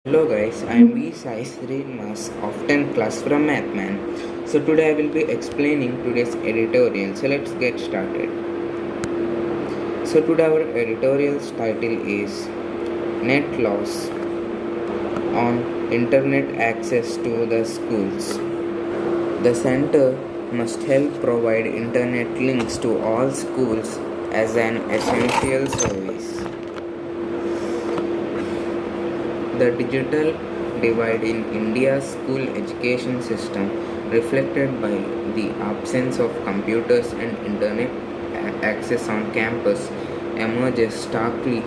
Hello guys, I am V Sai Srinivas of 10th class from Mathman. So today I will be explaining today's editorial. So let's get started. So today our editorial's title is Net Loss on Internet Access to the Schools. The center must help provide internet links to all schools as an essential service. The digital divide in India's school education system, reflected by the absence of computers and internet access on campus, emerges starkly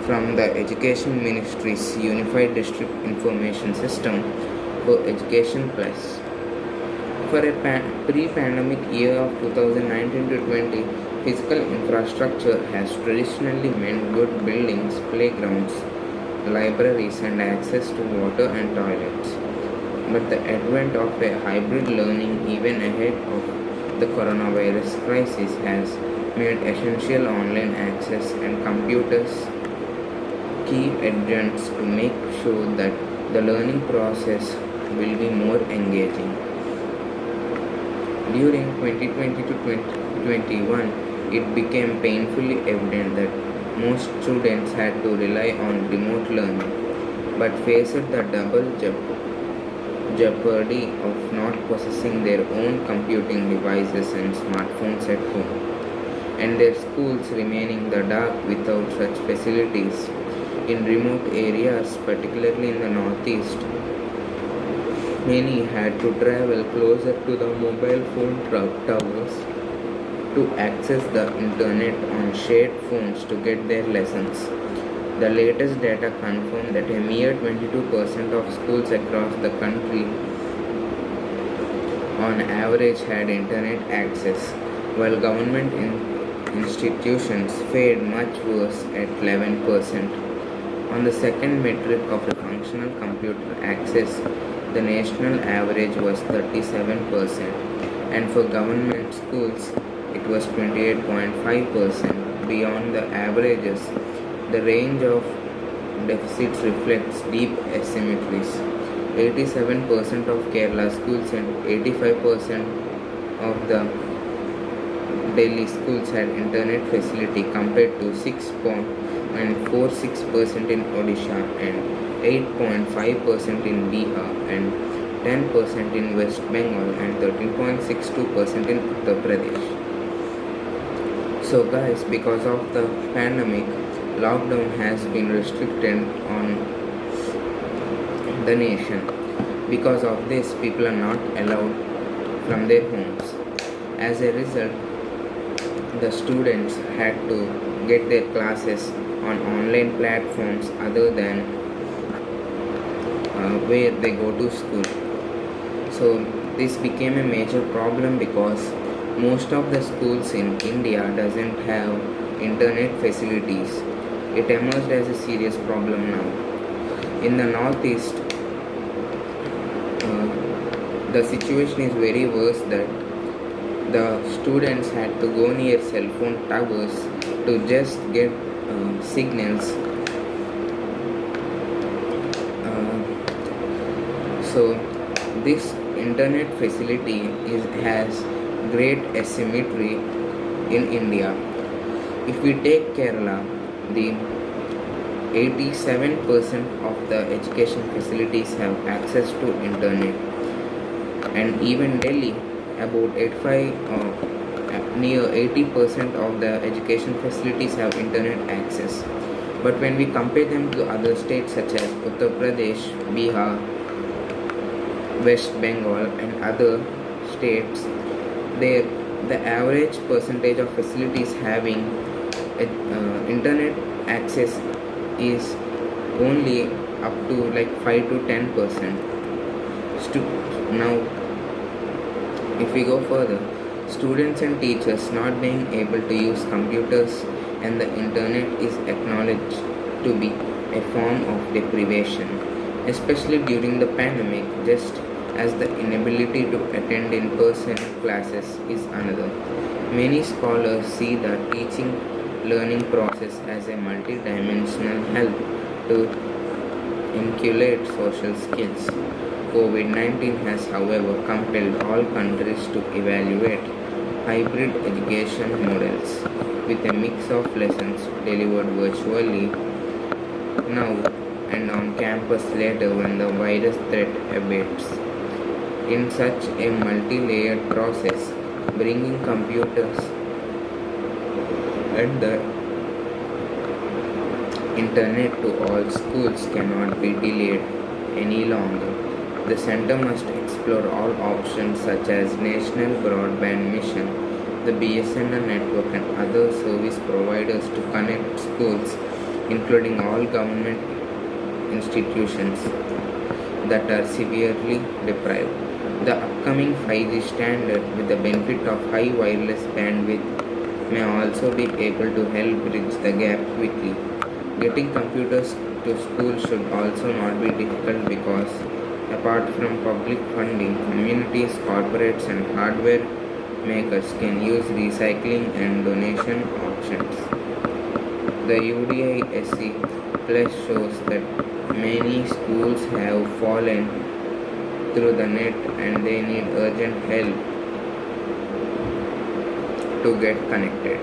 from the Education Ministry's Unified District Information System for Education Plus. For a pre-pandemic year of 2019 to 20, physical infrastructure has traditionally meant good buildings, playgrounds, libraries and access to water and toilets. But the advent of a hybrid learning even ahead of the coronavirus crisis has made essential online access and computers key agents to make sure that the learning process will be more engaging. During 2020 to 2021, it became painfully evident that most students had to rely on remote learning, but faced the double jeopardy of not possessing their own computing devices and smartphones at home, and their schools remaining the dark without such facilities. In remote areas, particularly in the northeast, many had to travel closer to the mobile phone towers to access the internet on shared phones to get their lessons. The latest data confirm that a mere 22% of schools across the country on average had internet access, while government institutions fared much worse at 11%. On the second metric of a functional computer access, the national average was 37%, and for government schools, it was 28.5%. Beyond the averages, the range of deficits reflects deep asymmetries. 87% of Kerala schools and 85% of the Delhi schools had internet facility compared to 6.46% in Odisha and 8.5% in Bihar and 10% in West Bengal and 13.62% in Uttar Pradesh. So guys, because of the pandemic, lockdown has been restricted on the nation. Because of this, people are not allowed from their homes. As a result, the students had to get their classes on online platforms other than where they go to school. So this became a major problem because most of the schools in India doesn't have internet facilities. It emerged as a serious problem now. In the northeast, the situation is very worse that the students had to go near cell phone towers to just get signals. So this internet facility has great asymmetry in India. If we take Kerala, the 87% of the education facilities have access to internet, and even Delhi, about 85 near 80% of the education facilities have internet access. But when we compare them to other states such as Uttar Pradesh, Bihar, West Bengal and other states, the average percentage of facilities having internet access is only up to like 5 to 10%. Now, if we go further, students and teachers not being able to use computers and the internet is acknowledged to be a form of deprivation, especially during the pandemic, just as the inability to attend in-person classes is another. Many scholars see the teaching learning process as a multi-dimensional help to inculcate social skills. COVID 19 has, however, compelled all countries to evaluate hybrid education models with a mix of lessons delivered virtually now and on campus later when the virus threat abates. In such a multi layered process, bringing computers and the internet to all schools cannot be delayed any longer. The center must explore all options such as national broadband mission, the BSNL network and other service providers to connect schools, including all government institutions that are severely deprived. The upcoming 5G standard with the benefit of high wireless bandwidth may also be able to help bridge the gap quickly. Getting computers to school should also not be difficult because apart from public funding, communities, corporates and hardware makers can use recycling and donation options. The UDI-SC Plus shows that many schools have fallen through the net and they need urgent help to get connected.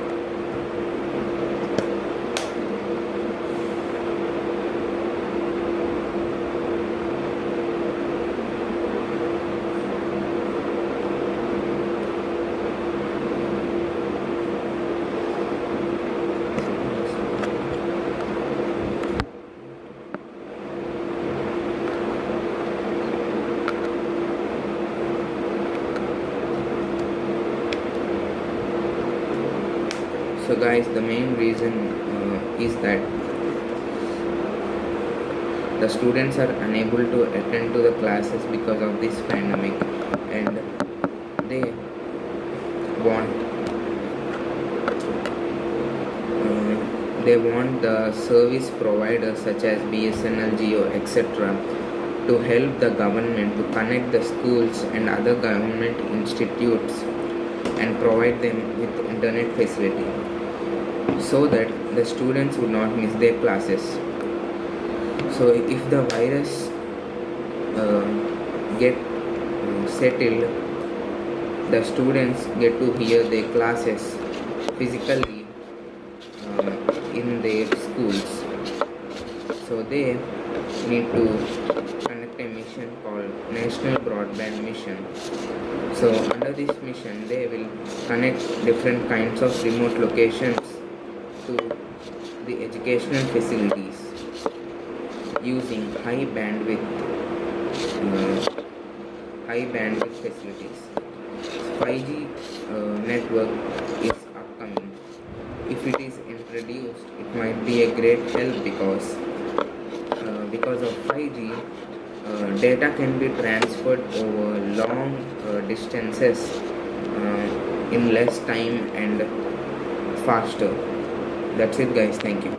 So guys, the main reason is that the students are unable to attend to the classes because of this pandemic and they want the service providers such as BSNL, Jio, etc. to help the government to connect the schools and other government institutes and provide them with internet facility so that the students would not miss their classes. So if the virus get settled, the students get to hear their classes physically in their schools. So they need to connect a mission called National Broadband Mission. So under this mission, they will connect different kinds of remote locations to the educational facilities using high bandwidth facilities. 5G network is upcoming. If it is introduced, it might be a great help because of 5G, data can be transferred over long distances in less time and faster. That's it guys, thank you.